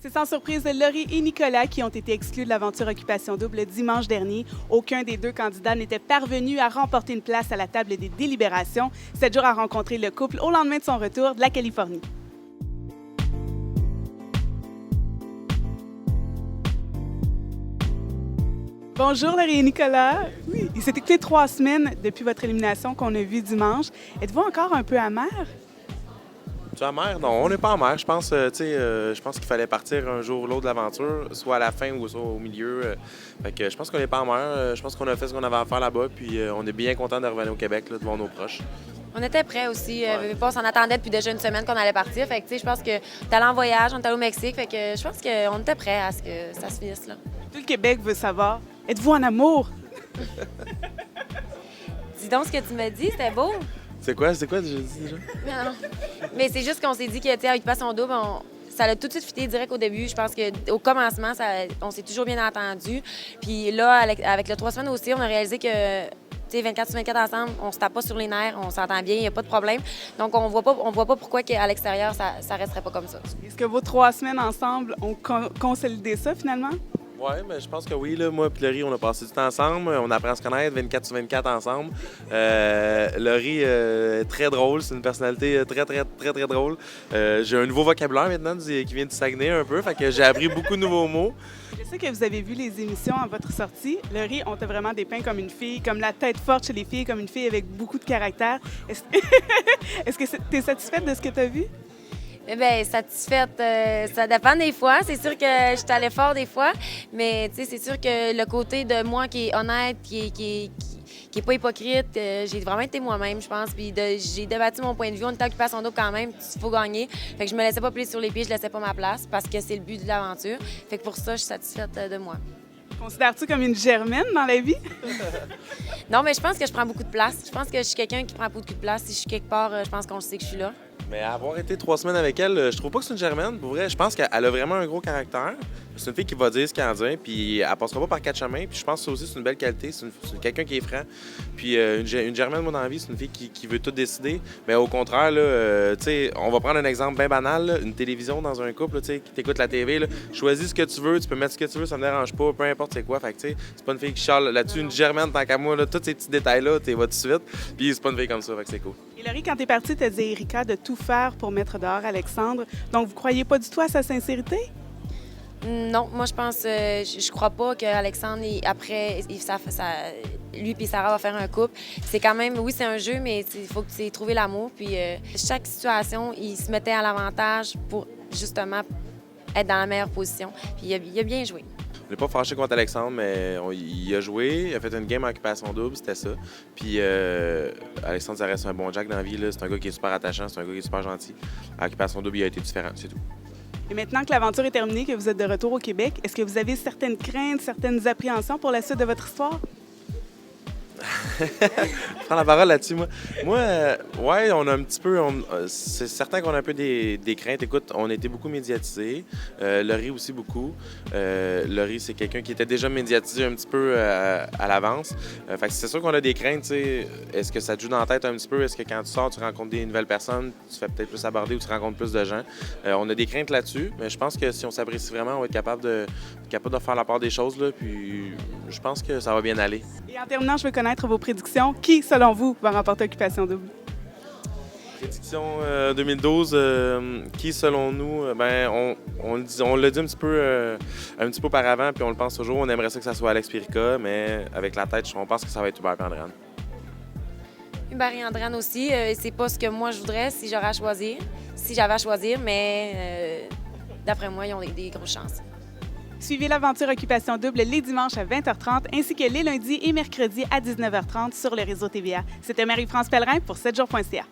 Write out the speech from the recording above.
C'est sans surprise Laurie et Nicolas qui ont été exclus de l'aventure Occupation Double dimanche dernier. Aucun des deux candidats n'était parvenu à remporter une place à la table des délibérations. 7 jours à rencontrer le couple au lendemain de son retour de la Californie. Bonjour Laurie et Nicolas. Oui, il s'est écoulé 3 semaines depuis votre élimination qu'on a vue dimanche. Êtes-vous encore un peu amer? Tu es amer? Non, on n'est pas amer. Je pense, je pense qu'il fallait partir un jour ou l'autre de l'aventure, soit à la fin ou soit au milieu. Fait que je pense qu'on n'est pas amer. Je pense qu'on a fait ce qu'on avait à faire là-bas, puis on est bien content de revenir au Québec là, devant nos proches. On était prêts aussi. On s'en attendait depuis déjà une semaine qu'on allait partir. Fait que, je pense que t'es allé en voyage, on est allé au Mexique. Fait que je pense qu'on était prêts à ce que ça se finisse là. Tout le Québec veut savoir. Êtes-vous en amour? Dis donc ce que tu me dis, c'était beau. C'est quoi j'ai dit déjà? Non. Mais c'est juste qu'on s'est dit que, tu sais, avec Occupation Double, ça a tout de suite fité direct au début. Je pense qu'au commencement, on s'est toujours bien entendu. Puis là, avec le 3 semaines aussi, on a réalisé que, tu sais, 24 sur 24 ensemble, on se tape pas sur les nerfs, on s'entend bien, il n'y a pas de problème. Donc, on voit pas pourquoi à l'extérieur, ça resterait pas comme ça. Est-ce que vos 3 semaines ensemble ont consolidé ça, finalement? Oui, mais je pense que oui. Là, moi et Laurie, on a passé du temps ensemble. On apprend à se connaître 24 sur 24 ensemble. Laurie est très drôle. C'est une personnalité très drôle. J'ai un nouveau vocabulaire maintenant qui vient du Saguenay un peu. Fait que j'ai appris beaucoup de nouveaux mots. Je sais que vous avez vu les émissions à votre sortie. Laurie, on t'a vraiment dépeint comme une fille, comme la tête forte chez les filles, comme une fille avec beaucoup de caractère. Est-ce que tu es satisfaite de ce que tu as vu? Bien, satisfaite, ça dépend des fois. C'est sûr que je suis allée fort des fois, mais tu sais, c'est sûr que le côté de moi qui est honnête, qui est pas hypocrite, j'ai vraiment été moi-même, je pense. Puis j'ai débattu mon point de vue. On était à Occupation Double quand même, il faut gagner. Fait que je me laissais pas plier sur les pieds, je laissais pas ma place parce que c'est le but de l'aventure. Fait que pour ça, je suis satisfaite de moi. Considères-tu comme une germaine dans la vie? Non, mais je pense que je prends beaucoup de place. Je pense que je suis quelqu'un qui prend beaucoup de place. Si je suis quelque part, je pense qu'on le sait que je suis là. Mais avoir été 3 semaines avec elle, je trouve pas que c'est une germaine. Pour vrai, je pense qu'elle a vraiment un gros caractère. C'est une fille qui va dire ce qu'elle a à dire, puis elle passera pas par 4 chemins. Puis je pense que ça aussi, c'est une belle qualité. C'est quelqu'un qui est franc. Puis une germaine, moi, dans la vie, c'est une fille qui veut tout décider. Mais au contraire, là, tu sais, on va prendre un exemple bien banal. Là, une télévision dans un couple, tu sais, qui t'écoute la TV. Là, choisis ce que tu veux, tu peux mettre ce que tu veux, ça me dérange pas, peu importe c'est quoi. Fait que, tu sais, c'est pas une fille qui charle là-dessus. Une germaine, tant qu'à moi, là, tous ces petits détails-là, tu vas tout de suite. Puis c'est pas une fille comme ça, fait que c'est cool. Et Laurie, quand t'es partie, t'as dit à Erika de tout faire pour mettre dehors Alexandre. Donc, vous croyez pas du tout à sa sincérité? Non, moi je pense, je crois pas qu'Alexandre, après, lui et Sarah vont faire un couple. C'est quand même, oui, c'est un jeu, mais il faut que tu aies trouvé l'amour. Puis chaque situation, il se mettait à l'avantage pour justement être dans la meilleure position. Puis il a bien joué. On n'est pas fâché contre Alexandre, mais il a joué, il a fait une game en Occupation Double, c'était ça. Puis Alexandre, ça reste un bon Jack dans la vie. C'est un gars qui est super attachant, c'est un gars qui est super gentil. À Occupation Double, il a été différent, c'est tout. Et maintenant que l'aventure est terminée, que vous êtes de retour au Québec, est-ce que vous avez certaines craintes, certaines appréhensions pour la suite de votre histoire? Je prends la parole là-dessus, moi. Ouais, on a un petit peu... c'est certain qu'on a un peu des craintes. Écoute, on a été beaucoup médiatisés. Laurie aussi beaucoup. Laurie, c'est quelqu'un qui était déjà médiatisé un petit peu à l'avance. Fait que c'est sûr qu'on a des craintes, tu sais. Est-ce que ça te joue dans la tête un petit peu? Est-ce que quand tu sors, tu rencontres des nouvelles personnes, tu fais peut-être plus aborder ou tu rencontres plus de gens? On a des craintes là-dessus, mais je pense que si on s'apprécie vraiment, on va être capable de faire la part des choses, là. Puis je pense que ça va bien aller. Et en terminant, je veux connaître vos prédictions. Qui, selon vous, va remporter Occupation Double? Prédiction 2012, qui, selon nous, on l'a dit un petit peu auparavant, puis on le pense toujours. On aimerait ça que ça soit Alex Pirica, mais avec la tête, on pense que ça va être Hubert et Andrane. Hubert et Andrane aussi, c'est pas ce que moi je voudrais si j'avais à choisir, mais d'après moi, ils ont des grosses chances. Suivez l'aventure Occupation Double les dimanches à 20h30 ainsi que les lundis et mercredis à 19h30 sur le réseau TVA. C'était Marie-France Pellerin pour 7jours.ca.